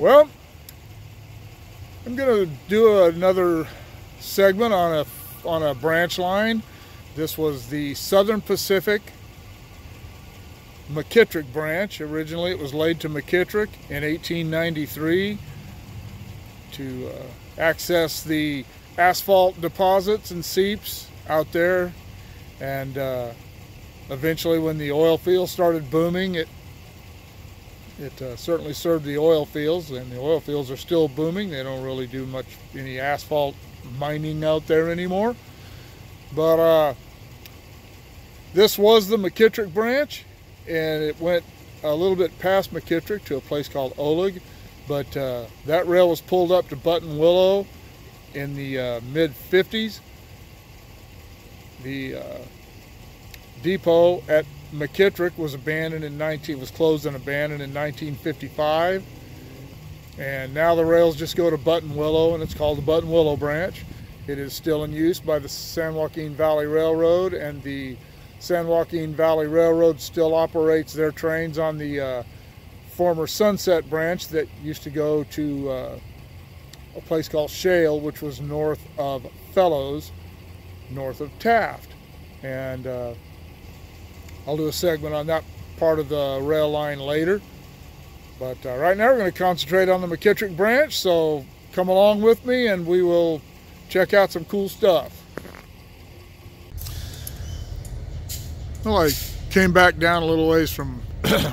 Well, I'm going to do another segment on a branch line. This was the Southern Pacific McKittrick branch. Originally it was laid to McKittrick in 1893 to access the asphalt deposits and seeps out there, and eventually when the oil fields started booming, it certainly served the oil fields, and the oil fields are still booming. They don't really do any asphalt mining out there anymore, but this was the McKittrick branch, and it went a little bit past McKittrick to a place called Oleg, but that rail was pulled up to Buttonwillow in the mid-50s. The depot at McKittrick was closed and abandoned in 1955, and now the rails just go to Buttonwillow, and it's called the Buttonwillow branch. It is still in use by the San Joaquin Valley Railroad, and the San Joaquin Valley Railroad still operates their trains on the former Sunset branch that used to go to a place called Shale, which was north of Fellows, north of Taft. And I'll do a segment on that part of the rail line later. But right now we're going to concentrate on the McKittrick branch, so come along with me and we will check out some cool stuff. Well, I came back down a little ways from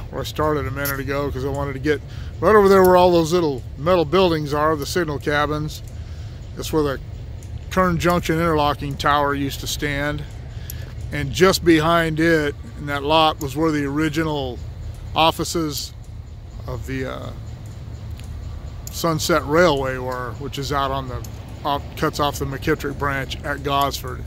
where I started a minute ago because I wanted to get right over there where all those little metal buildings are, the signal cabins. That's where the Kern Junction interlocking tower used to stand. And just behind it, in that lot, was where the original offices of the Sunset Railway were, which is out on cuts off the McKittrick branch at Gosford.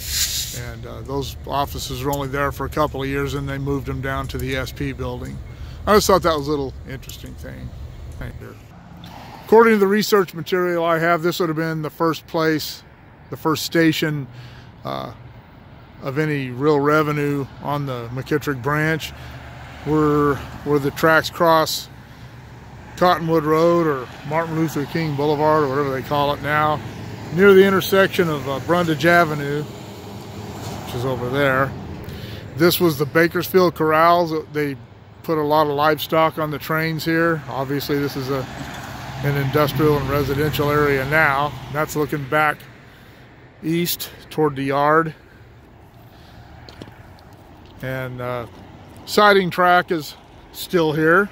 And those offices were only there for a couple of years, and they moved them down to the SP building. I just thought that was a little interesting thing. Thank you. According to the research material I have, this would have been the first place, the first station of any real revenue on the McKittrick branch, where the tracks cross Cottonwood Road or Martin Luther King Boulevard or whatever they call it now, near the intersection of Brundage Avenue, which is over there. This was the Bakersfield Corrals. They put a lot of livestock on the trains here. Obviously this is an industrial and residential area now. That's looking back east toward the yard. And siding track is still here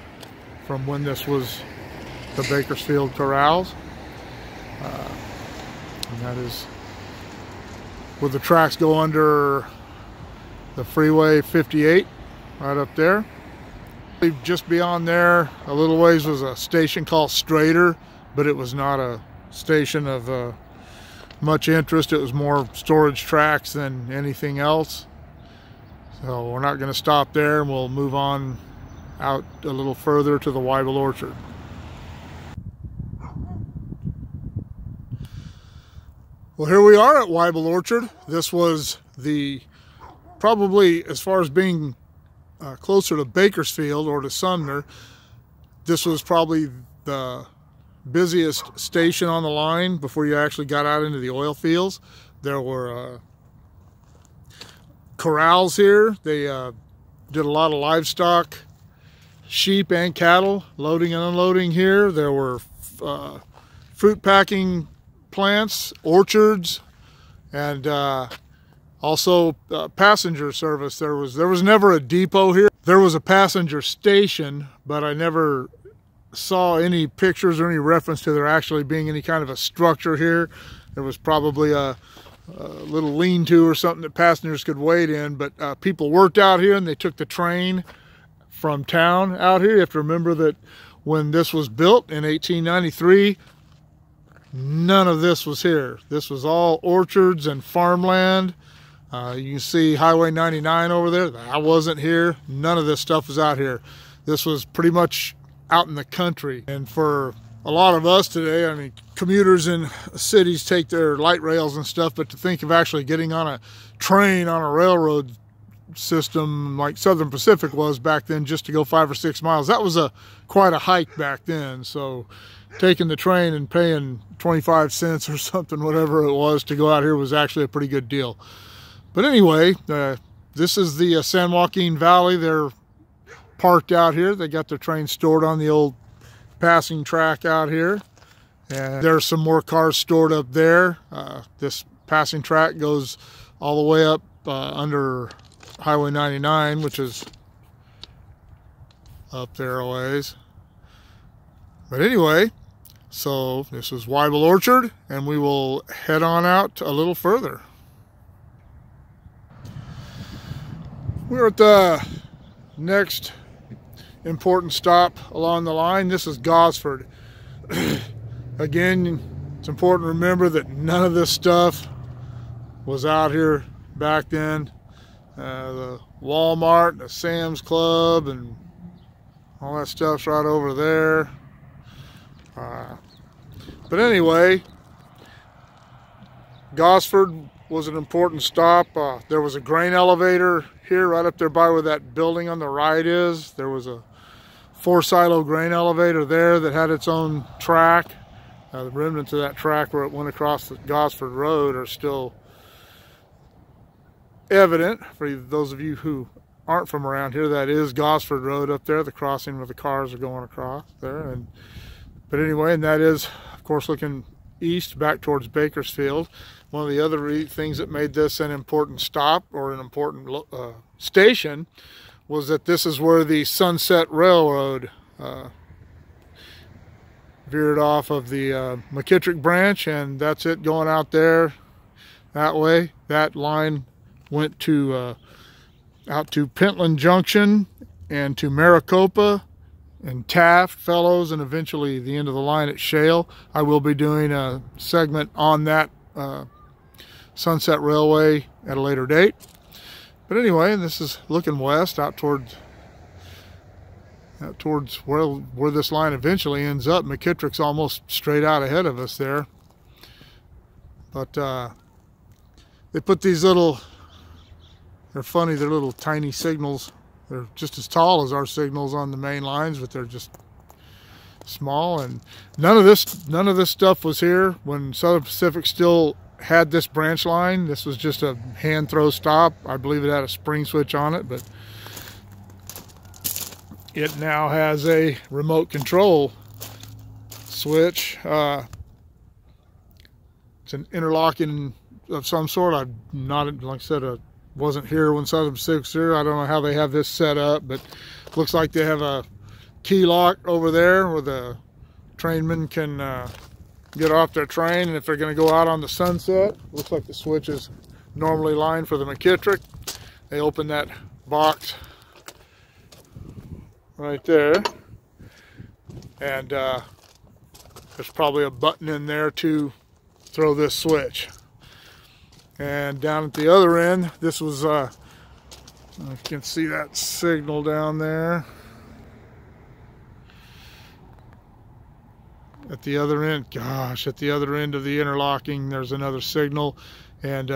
from when this was the Bakersfield Corrals. And that is where the tracks go under the Freeway 58, right up there. Just beyond there, a little ways, was a station called Strader, but it was not a station of much interest. It was more storage tracks than anything else. So we're not going to stop there, and we'll move on out a little further to the Weibel Orchard. Well, here we are at Weibel Orchard. This was probably, as far as being closer to Bakersfield or to Sumner, this was probably the busiest station on the line before you actually got out into the oil fields. There were corrals here. They did a lot of livestock, sheep and cattle, loading and unloading here. There were fruit packing plants, orchards, and also passenger service. There was never a depot here. There was a passenger station, but I never saw any pictures or any reference to there actually being any kind of a structure here. There was probably a little lean-to or something that passengers could wait in, but people worked out here, and they took the train from town out here. You have to remember that when this was built in 1893, none of this was here. This was all orchards and farmland. You can see Highway 99 over there. That wasn't here. None of this stuff was out here. This was pretty much out in the country. And for a lot of us today, I mean, commuters in cities take their light rails and stuff, but to think of actually getting on a train on a railroad system like Southern Pacific was back then, just to go 5 or 6 miles. That was quite a hike back then. So taking the train and paying 25 cents or something, whatever it was, to go out here was actually a pretty good deal. But anyway, this is the San Joaquin Valley. They're parked out here. They got their train stored on the old passing track out here. And there's some more cars stored up there. This passing track goes all the way up under Highway 99, which is up there a ways. But anyway, so this is Wyble Orchard, and we will head on out a little further. We're at the next important stop along the line. This is Gosford. Again, it's important to remember that none of this stuff was out here back then. The Walmart, the Sam's Club, and all that stuff's right over there. But anyway, Gosford was an important stop. There was a grain elevator here right up there by where that building on the right is. There was a 4-silo grain elevator there that had its own track. The remnants of that track where it went across the Gosford Road are still evident. For those of you who aren't from around here, that is Gosford Road up there, the crossing where the cars are going across there. But anyway, and that is, of course, looking east back towards Bakersfield. One of the other things that made this an important stop, or an important station, was that this is where the Sunset Railroad veered off of the McKittrick branch, and that's it going out there that way. That line went to out to Pentland Junction and to Maricopa and Taft, Fellows, and eventually the end of the line at Shale. I will be doing a segment on that Sunset Railway at a later date. But anyway, this is looking west out towards where this line eventually ends up. McKittrick's almost straight out ahead of us there. But they put these little, they're funny, they're little tiny signals. They're just as tall as our signals on the main lines, but they're just small. And none of this stuff was here when Southern Pacific still had this branch line. This was just a hand throw stop. I believe it had a spring switch on it, but it now has a remote control switch. It's an interlocking of some sort. I'm not, like I said, wasn't here when Southern Pacific was here. I don't know how they have this set up, but it looks like they have a key lock over there where the trainmen can get off their train, and if they're going to go out on the Sunset, looks like the switch is normally lined for the McKittrick. They open that box right there, and there's probably a button in there to throw this switch. And down at the other end, this was, you can see that signal down there. At the other end, gosh, at the other end of the interlocking, there's another signal and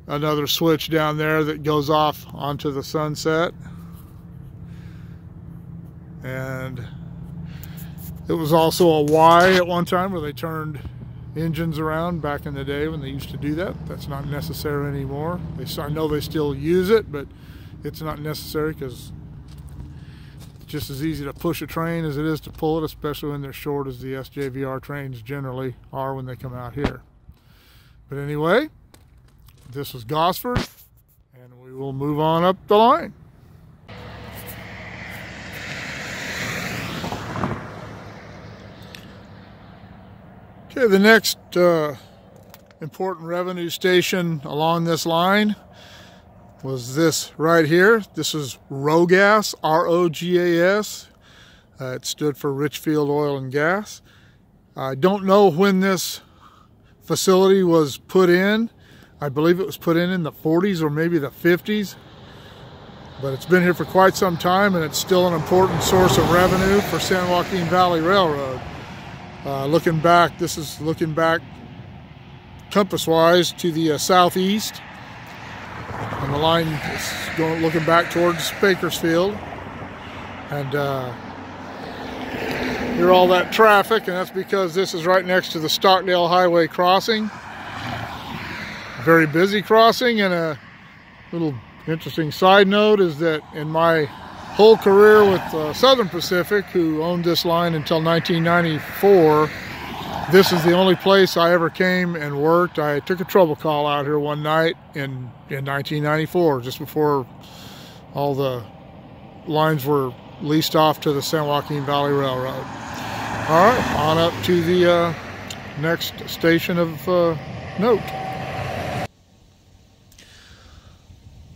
another switch down there that goes off onto the Sunset. And it was also a Y at one time where they turned engines around back in the day when they used to do that. That's not necessary anymore. I know they still use it, but it's not necessary because it's just as easy to push a train as it is to pull it, especially when they're short, as the SJVR trains generally are when they come out here. But anyway, this was Gosford, and we will move on up the line. Okay, the next important revenue station along this line was this right here. This is ROGAS, R-O-G-A-S. It stood for Richfield Oil and Gas. I don't know when this facility was put in. I believe it was put in the 40s or maybe the 50s. But it's been here for quite some time, and it's still an important source of revenue for San Joaquin Valley Railroad. Looking back, this is looking back compass-wise to the southeast. And the line is going, looking back towards Bakersfield. And hear all that traffic, and that's because this is right next to the Stockdale Highway crossing. Very busy crossing. And a little interesting side note is that in my whole career with Southern Pacific, who owned this line until 1994, this is the only place I ever came and worked. I took a trouble call out here one night in 1994, just before all the lines were leased off to the San Joaquin Valley Railroad. All right, on up to the next station of note.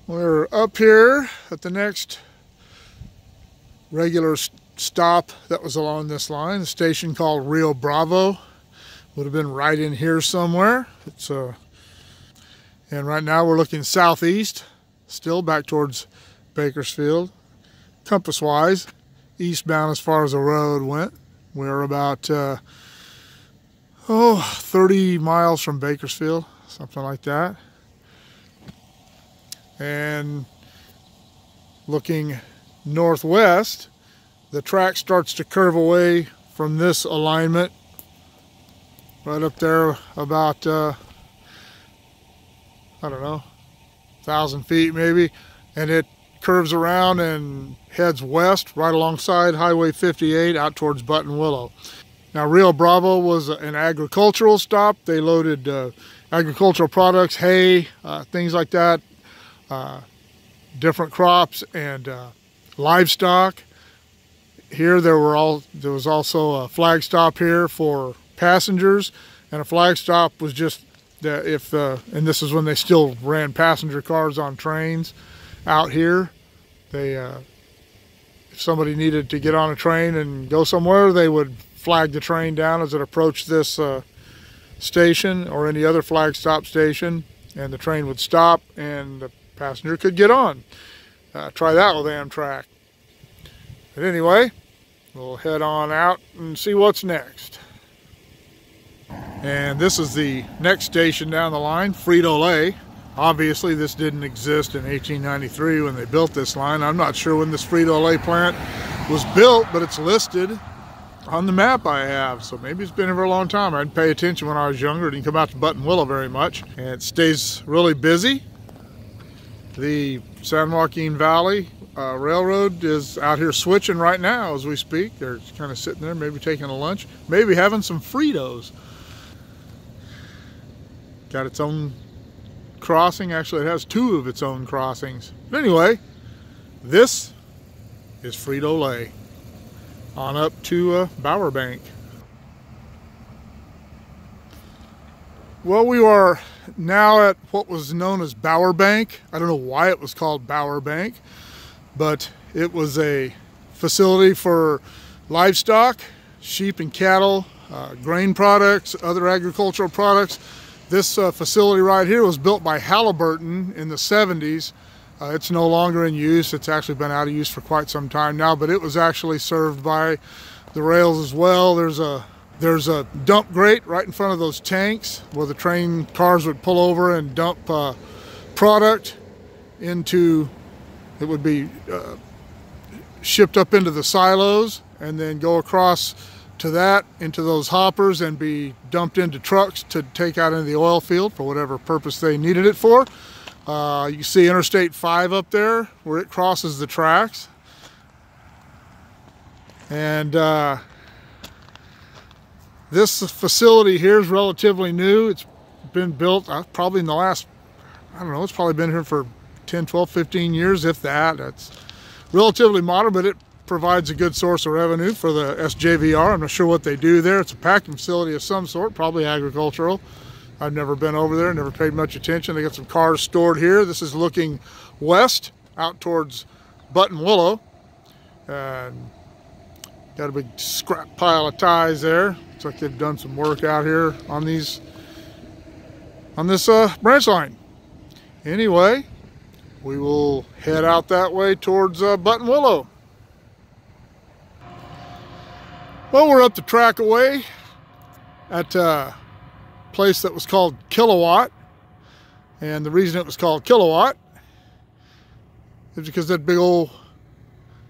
We're up here at the next regular stop that was along this line, a station called Rio Bravo. Would have been right in here somewhere. And right now we're looking southeast, still back towards Bakersfield. Compass-wise, eastbound as far as the road went. We're about 30 miles from Bakersfield, something like that. And looking northwest, the track starts to curve away from this alignment right up there about I don't know, 1,000 feet maybe, and it curves around and heads west right alongside Highway 58 out towards Buttonwillow. Now, Rio Bravo was an agricultural stop. They loaded agricultural products, hay, things like that, different crops, and livestock. Here there was also a flag stop here for passengers, and a flag stop was just and this is when they still ran passenger cars on trains out here. They if somebody needed to get on a train and go somewhere, they would flag the train down as it approached this station or any other flag stop station, and the train would stop and the passenger could get on. Try that with Amtrak. But anyway, we'll head on out and see what's next. And this is the next station down the line, Frito-Lay. Obviously, this didn't exist in 1893 when they built this line. I'm not sure when this Frito-Lay plant was built, but it's listed on the map I have, so maybe it's been here for a long time. I didn't pay attention when I was younger. Didn't come out to Buttonwillow very much. And it stays really busy. The San Joaquin Valley Railroad is out here switching right now as we speak. They're kind of sitting there, maybe taking a lunch, maybe having some Fritos. Got its own crossing. Actually, it has two of its own crossings. But anyway, this is Frito-Lay. On up to Bower Bank. Well, we are now at what was known as Bower Bank. I don't know why it was called Bower Bank, but it was a facility for livestock, sheep and cattle, grain products, other agricultural products. This facility right here was built by Halliburton in the 70s. It's no longer in use. It's actually been out of use for quite some time now, but it was actually served by the rails as well. There's a dump grate right in front of those tanks where the train cars would pull over and dump product into, it would be shipped up into the silos and then go across to that into those hoppers and be dumped into trucks to take out into the oil field for whatever purpose they needed it for. You can see Interstate 5 up there where it crosses the tracks. And this facility here is relatively new. It's been built probably in the last, I don't know, it's probably been here for 10, 12, 15 years, if that. It's relatively modern, but it provides a good source of revenue for the SJVR. I'm not sure what they do there. It's a packing facility of some sort, probably agricultural. I've never been over there, never paid much attention. They got some cars stored here. This is looking west out towards Buttonwillow. And got a big scrap pile of ties there. Looks like they've done some work out here on this branch line. Anyway, we will head out that way towards Buttonwillow. Well, we're up the track away at place that was called Kilowatt, and the reason it was called Kilowatt It's because that big old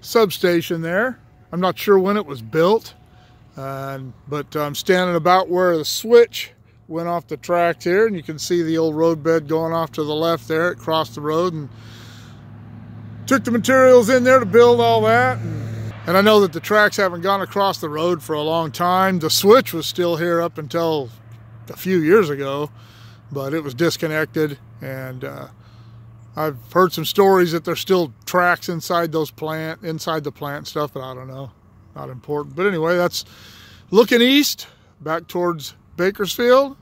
substation there. I'm not sure when it was built, but I'm standing about where the switch went off the tracks here, and you can see the old roadbed going off to the left there. It crossed the road and took the materials in there to build all that. And I know that the tracks haven't gone across the road for a long time. The switch was still here up until a few years ago, but it was disconnected, and I've heard some stories that there's still tracks inside the plant stuff, but I don't know, not important. But anyway, that's looking east back towards Bakersfield,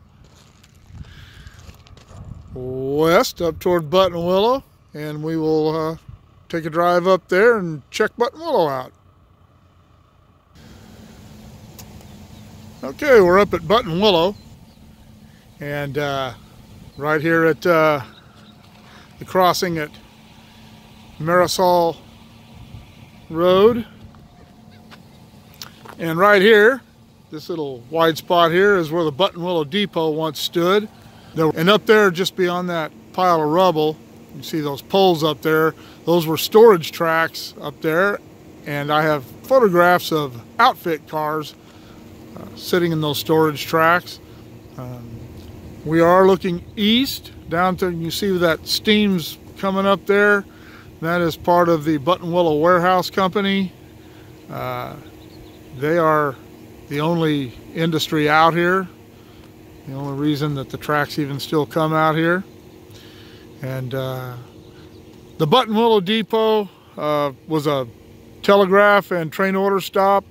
west up toward Buttonwillow, and we will take a drive up there and check Buttonwillow out. Okay, we're up at Buttonwillow, and right here at the crossing at Marisol Road. And right here, this little wide spot here is where the Buttonwillow Depot once stood. And up there, just beyond that pile of rubble, you see those poles up there. Those were storage tracks up there. And I have photographs of outfit cars sitting in those storage tracks. We are looking east down to, you see that steam's coming up there. That is part of the Buttonwillow Warehouse Company. They are the only industry out here. The only reason that the tracks even still come out here. And the Buttonwillow Depot was a telegraph and train order stop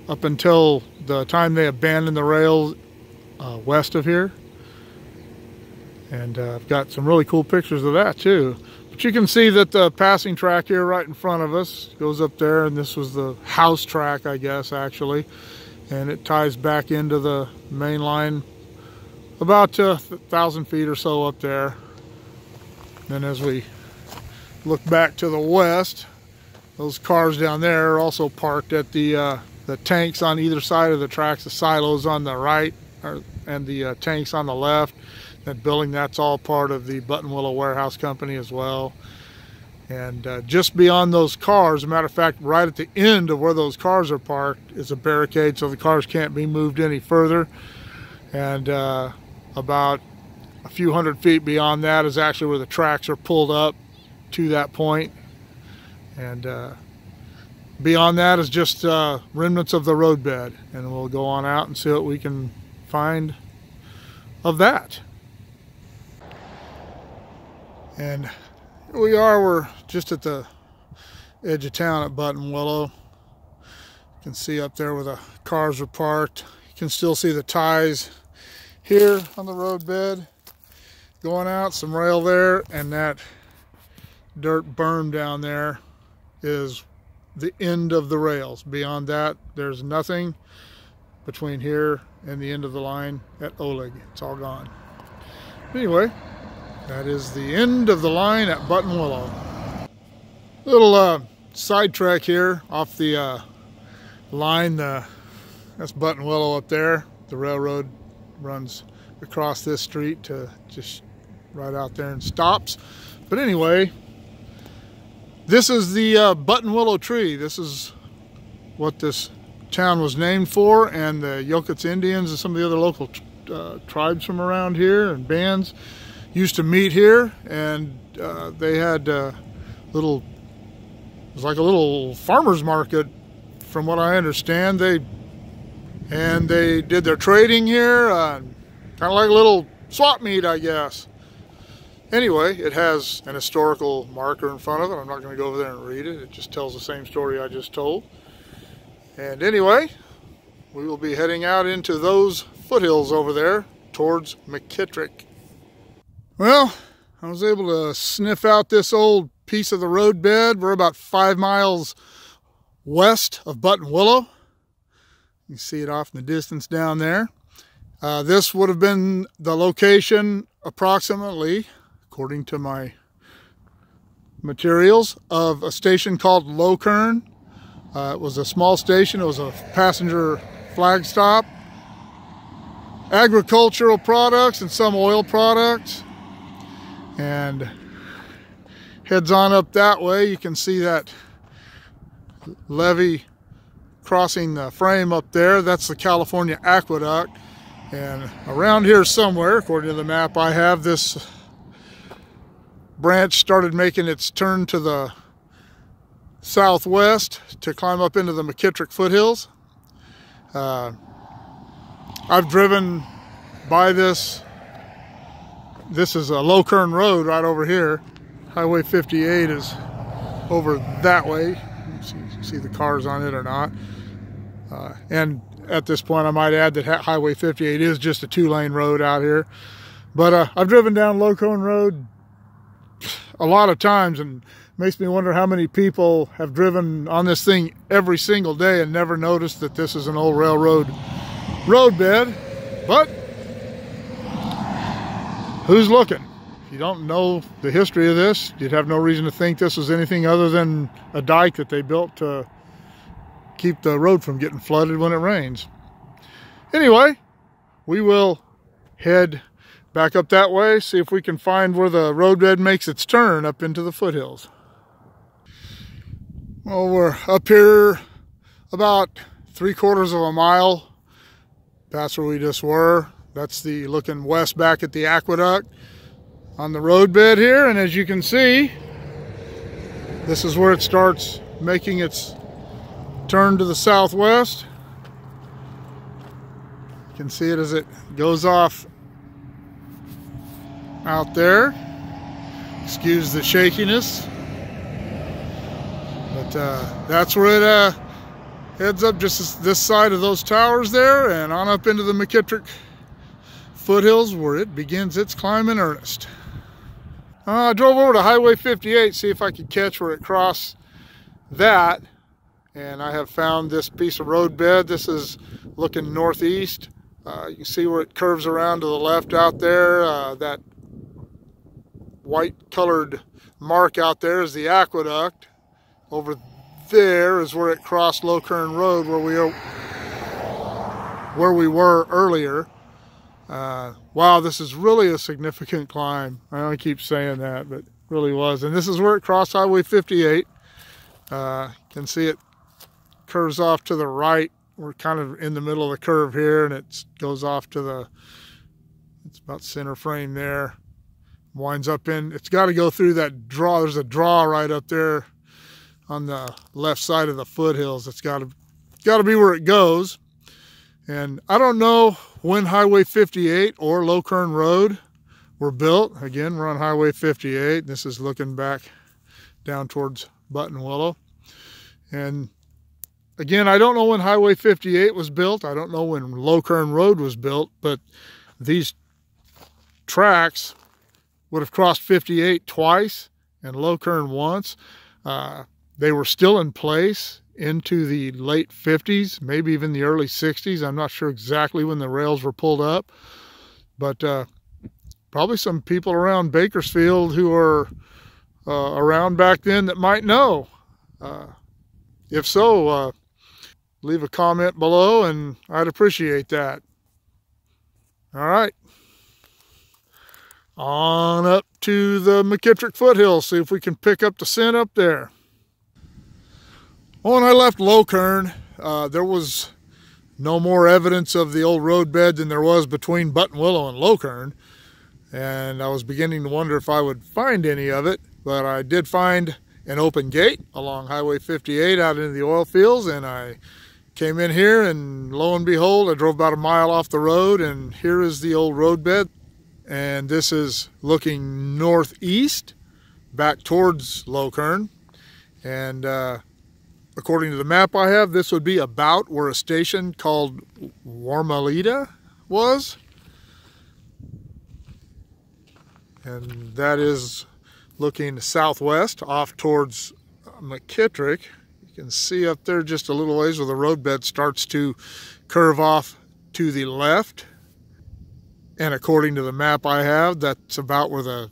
up until the time they abandoned the rails west of here. And I've got some really cool pictures of that too. But you can see that the passing track here right in front of us goes up there, and this was the house track, I guess, actually. And it ties back into the main line about 1,000 feet or so up there. Then as we look back to the west, those cars down there are also parked at the tanks on either side of the tracks, the silos on the right and the tanks on the left. That building, that's all part of the Buttonwillow Warehouse Company as well. And just beyond those cars, as a matter of fact, right at the end of where those cars are parked is a barricade, so the cars can't be moved any further. And about a few hundred feet beyond that is actually where the tracks are pulled up to that point. And beyond that is just remnants of the roadbed. And we'll go on out and see what we can find of that. And here we are, we're just at the edge of town at Buttonwillow. You can see up there where the cars are parked. You can still see the ties here on the roadbed going out, some rail there, and that dirt berm down there is the end of the rails. Beyond that, there's nothing between here and the end of the line at Oleg. It's all gone. Anyway, that is the end of the line at Buttonwillow. Little sidetrack here off the line. That's Buttonwillow up there. The railroad runs across this street to just right out there and stops. But anyway, this is the Buttonwillow tree. This is what this town was named for, and the Yokuts Indians and some of the other local tribes from around here and bands used to meet here, and they had it was like a little farmer's market from what I understand. They did their trading here, kind of like a little swap meet, I guess. Anyway, it has an historical marker in front of it. I'm not going to go over there and read it. It just tells the same story I just told. And anyway, we will be heading out into those foothills over there towards McKittrick. Well, I was able to sniff out this old piece of the roadbed. We're about 5 miles west of Buttonwillow. You see it off in the distance down there. This would have been the location approximately, according to my materials, of a station called Lowkern. It was a small station. It was a passenger flag stop. Agricultural products and some oil products. And heads on up that way, you can see that levee crossing the frame up there. That's the California Aqueduct. And around here somewhere, according to the map I have, this branch started making its turn to the southwest to climb up into the McKittrick foothills. I've driven by this. This is a Low Kern Road right over here. Highway 58 is over that way. See the cars on it or not. And at this point, I might add that Highway 58 is just a 2-lane road out here. But I've driven down Low Kern Road a lot of times, and it makes me wonder how many people have driven on this thing every single day and never noticed that this is an old railroad roadbed. But who's looking? If you don't know the history of this, you'd have no reason to think this was anything other than a dike that they built to keep the road from getting flooded when it rains. Anyway, we will head back up that way, see if we can find where the roadbed makes its turn up into the foothills. Well, we're up here about 3/4 of a mile past where we just were. That's the looking west back at the aqueduct on the roadbed here, and as you can see, this is where it starts making its turn to the southwest. You can see it as it goes off out there. Excuse the shakiness, but that's where it heads up, just this side of those towers there, and on up into the McKittrick foothills where it begins its climb in earnest. I drove over to Highway 58, see if I could catch where it crossed that, and I have found this piece of roadbed. This is looking northeast. You can see where it curves around to the left out there. That white colored mark out there is the aqueduct. Over there is where it crossed Low Kern Road, where we were earlier. Wow, this is really a significant climb. I only keep saying that, but it really was. And this is where it crossed Highway 58. You can see it curves off to the right. We're kind of in the middle of the curve here, and it goes off to the, it's about center frame there. Winds up in, it's got to go through that draw. There's a draw right up there on the left side of the foothills. It's got to be where it goes. And I don't know when Highway 58 or Low Kern Road were built. Again, we're on Highway 58. This is looking back down towards Buttonwillow. And again, I don't know when Highway 58 was built. I don't know when Low Kern Road was built, but these tracks would have crossed 58 twice and Low Kern once. They were still in place into the late 50s, maybe even the early 60s. I'm not sure exactly when the rails were pulled up, but probably some people around Bakersfield who are around back then that might know. If so, leave a comment below and I'd appreciate that. All right. On up to the McKittrick foothills, see if we can pick up the scent up there. When I left Low Kern, there was no more evidence of the old roadbed than there was between Buttonwillow and Low Kern. And I was beginning to wonder if I would find any of it, but I did find an open gate along Highway 58 out into the oil fields, and I came in here, and lo and behold, I drove about a mile off the road, and here is the old roadbed. And this is looking northeast back towards Low Kern. And according to the map I have, this would be about where a station called Warmalita was. And that is looking southwest off towards McKittrick. You can see up there just a little ways where the roadbed starts to curve off to the left. And according to the map I have, that's about where the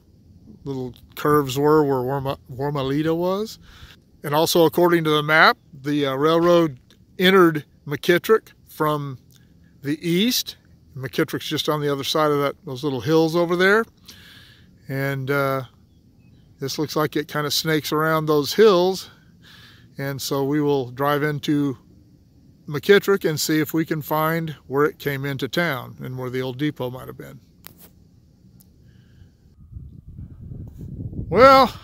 little curves were where Warmalita was. And also according to the map, the railroad entered McKittrick from the east. McKittrick's just on the other side of those little hills over there. And This looks like it kind of snakes around those hills, and so we will drive into McKittrick and see if we can find where it came into town and where the old depot might have been. Well,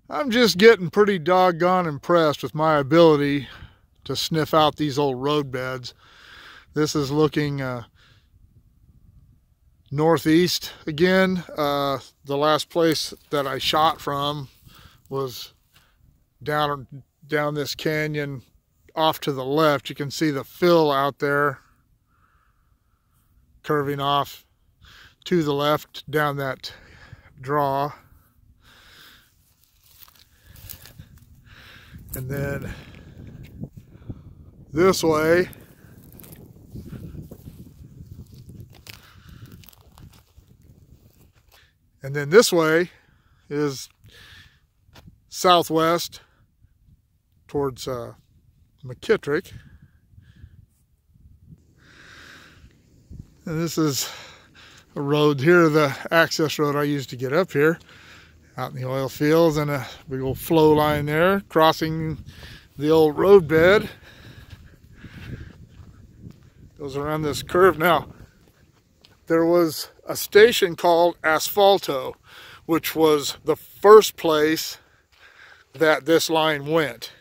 I'm just getting pretty doggone impressed with my ability to sniff out these old roadbeds. This is looking northeast again. The last place that I shot from was down this canyon off to the left. You can see the fill out there curving off to the left down that draw. And then this way, and then this way is southwest towards McKittrick. And this is a road here, the access road I used to get up here, out in the oil fields, and a big old flow line there crossing the old road bed. Goes around this curve. Now, there was a station called Asphalto, which was the first place that this line went.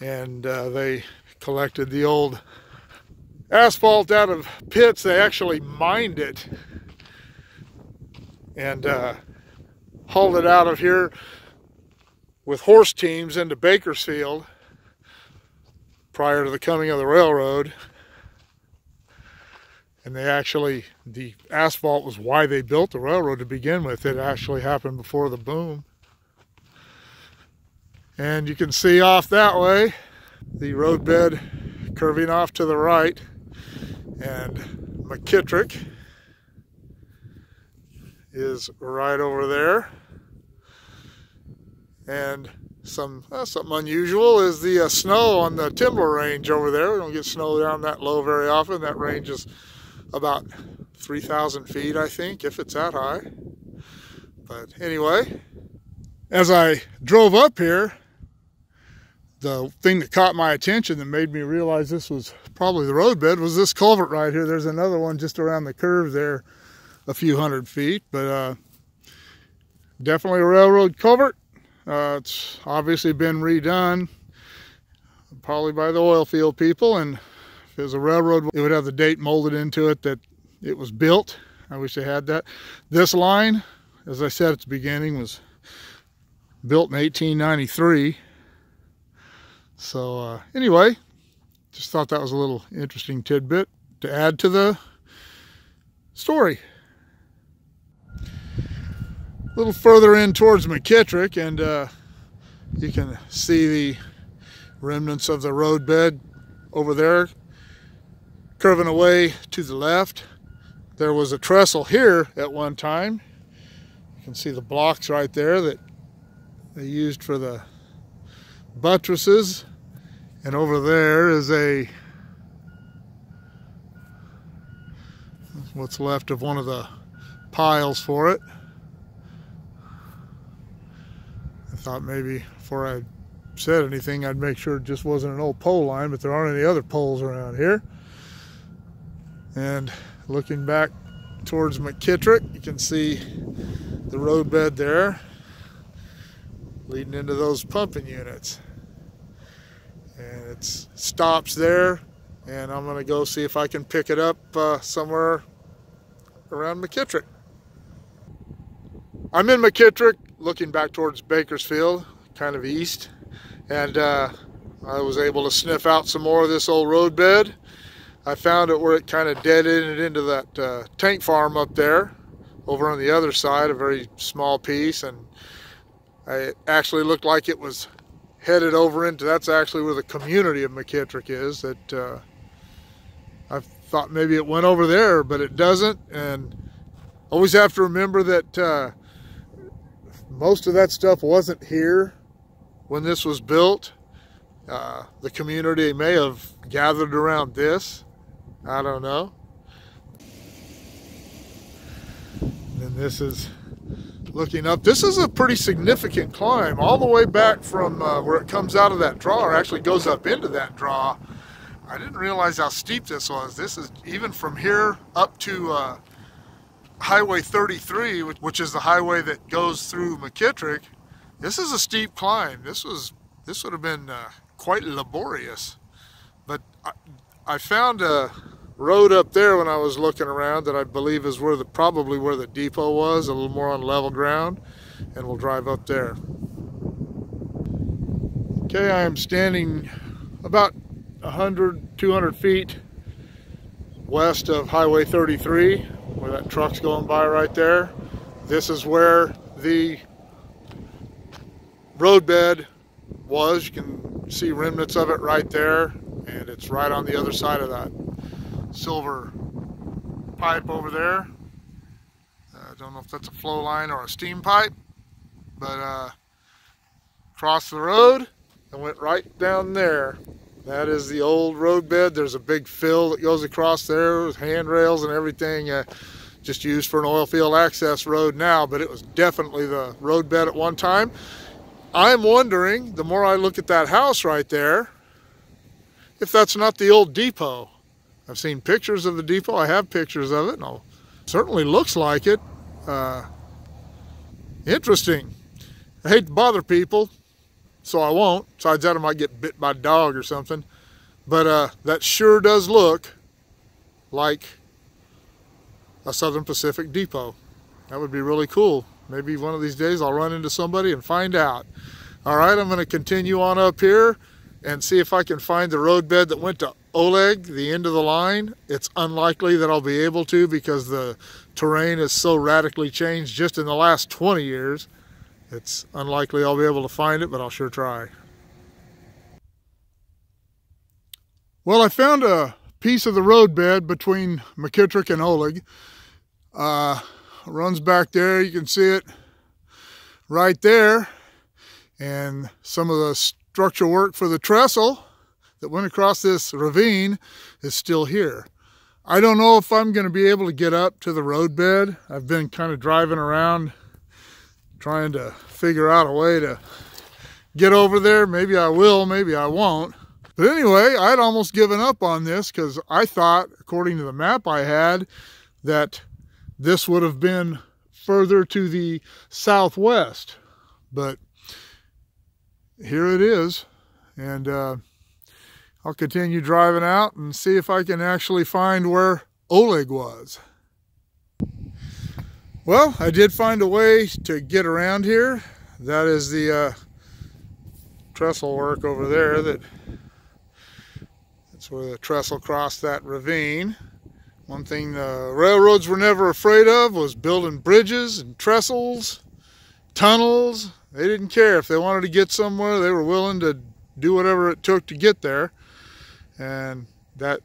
And they collected the old asphalt out of pits. They actually mined it and hauled it out of here with horse teams into Bakersfield prior to the coming of the railroad. And they actually, the asphalt was why they built the railroad to begin with. It actually happened before the boom. And you can see off that way the roadbed curving off to the right, and McKittrick is right over there. And something unusual is the snow on the Timber Range over there. We don't get snow down that low very often. That range is about 3,000 feet, I think, if it's that high. But anyway, as I drove up here, the thing that caught my attention that made me realize this was probably the roadbed was this culvert right here. There's another one just around the curve there, a few hundred feet, but definitely a railroad culvert. It's obviously been redone, probably by the oil field people, and if it was a railroad, it would have the date molded into it that it was built. I wish they had that. This line, as I said at the beginning, was built in 1893. So anyway, just thought that was a little interesting tidbit to add to the story. A little further in towards McKittrick, and you can see the remnants of the roadbed over there curving away to the left. There was a trestle here at one time. You can see the blocks right there that they used for the buttresses, and over there is what's left of one of the piles for it. I thought maybe before I said anything I'd make sure it just wasn't an old pole line, but there aren't any other poles around here. And looking back towards McKittrick, you can see the roadbed there leading into those pumping units. And it stops there, and I'm going to go see if I can pick it up somewhere around McKittrick. I'm in McKittrick, looking back towards Bakersfield, kind of east, and I was able to sniff out some more of this old roadbed. I found it where it kind of dead-ended into that tank farm up there, over on the other side, a very small piece, and it actually looked like it was headed over into, that's actually where the community of McKittrick is, that I thought maybe it went over there, but it doesn't. And always have to remember that most of that stuff wasn't here when this was built. The community may have gathered around this, I don't know. And this is looking up. This is a pretty significant climb all the way back from where it comes out of that draw, or actually goes up into that draw. I didn't realize how steep this was. This is even from here up to Highway 33, which is the highway that goes through McKittrick. This is a steep climb. This would have been quite laborious. But I found a road up there when I was looking around that I believe is probably where the depot was, a little more on level ground, and we'll drive up there. Okay, I am standing about 100, 200 feet west of Highway 33, where that truck's going by right there. This is where the roadbed was. You can see remnants of it right there, and it's right on the other side of that silver pipe over there. I don't know if that's a flow line or a steam pipe, but crossed the road and went right down there. That is the old roadbed. There's a big fill that goes across there with handrails and everything, just used for an oil field access road now, but it was definitely the roadbed at one time. I'm wondering, the more I look at that house right there, if that's not the old depot. I've seen pictures of the depot. I have pictures of it. No, certainly looks like it. Interesting. I hate to bother people, so I won't. Besides that, I might get bit by a dog or something. But that sure does look like a Southern Pacific depot. That would be really cool. Maybe one of these days I'll run into somebody and find out. All right, I'm going to continue on up here and see if I can find the roadbed that went to Oleg, the end of the line. It's unlikely that I'll be able to because the terrain is so radically changed just in the last 20 years. It's unlikely I'll be able to find it, but I'll sure try. Well, I found a piece of the roadbed between McKittrick and Oleg. Runs back there, you can see it right there. And some of the structural work for the trestle that went across this ravine is still here. I don't know if I'm going to be able to get up to the roadbed. I've been kind of driving around trying to figure out a way to get over there. Maybe I will, maybe I won't. But anyway, I'd almost given up on this because I thought, according to the map I had, that this would have been further to the southwest. But here it is. And I'll continue driving out and see if I can actually find where Oleg was. Well, I did find a way to get around here. That is the trestle work over there. That's where the trestle crossed that ravine. One thing the railroads were never afraid of was building bridges and trestles, tunnels. They didn't care. If they wanted to get somewhere, they were willing to do whatever it took to get there. And that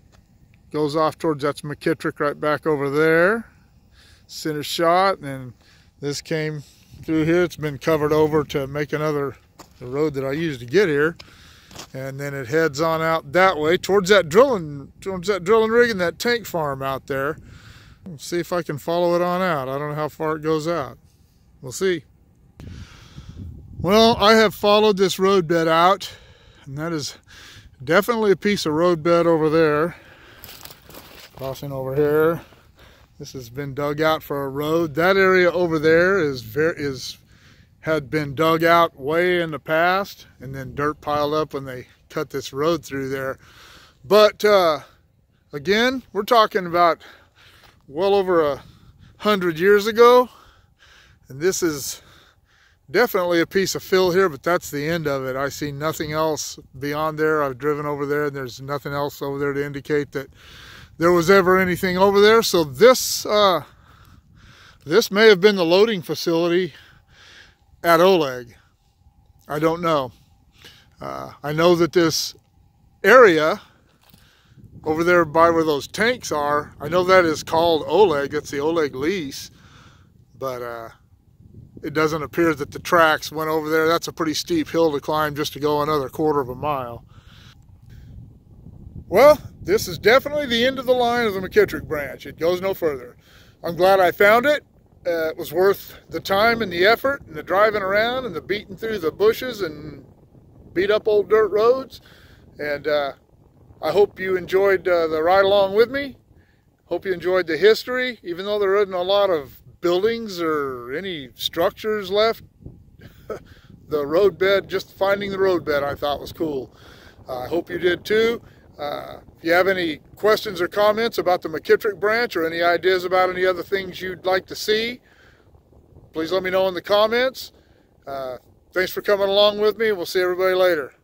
goes off towards, that's McKittrick right back over there. Center shot, and this came through here. It's been covered over to make the road that I used to get here. And then it heads on out that way towards that drilling rig and that tank farm out there. Let's see if I can follow it on out. I don't know how far it goes out. We'll see. Well, I have followed this roadbed out, and that is definitely a piece of roadbed over there. Crossing over here. This has been dug out for a road. That area over there had been dug out way in the past, and then dirt piled up when they cut this road through there. But again, we're talking about well over 100 years ago, and this is definitely a piece of fill here, but that's the end of it. I see nothing else beyond there. I've driven over there, and there's nothing else over there to indicate that there was ever anything over there. So this may have been the loading facility at Oleg. I don't know. I know that this area over there by where those tanks are, I know that is called Oleg. It's the Oleg lease, but it doesn't appear that the tracks went over there. That's a pretty steep hill to climb just to go another quarter of a mile. Well, this is definitely the end of the line of the McKittrick branch. It goes no further. I'm glad I found it. It was worth the time and the effort and the driving around and the beating through the bushes and beat up old dirt roads. And I hope you enjoyed the ride along with me. Hope you enjoyed the history, even though there isn't a lot of buildings or any structures left. The roadbed, just finding the roadbed, I thought was cool. I hope you did too. If you have any questions or comments about the McKittrick branch or any ideas about any other things you'd like to see, please let me know in the comments. Thanks for coming along with me. We'll see everybody later.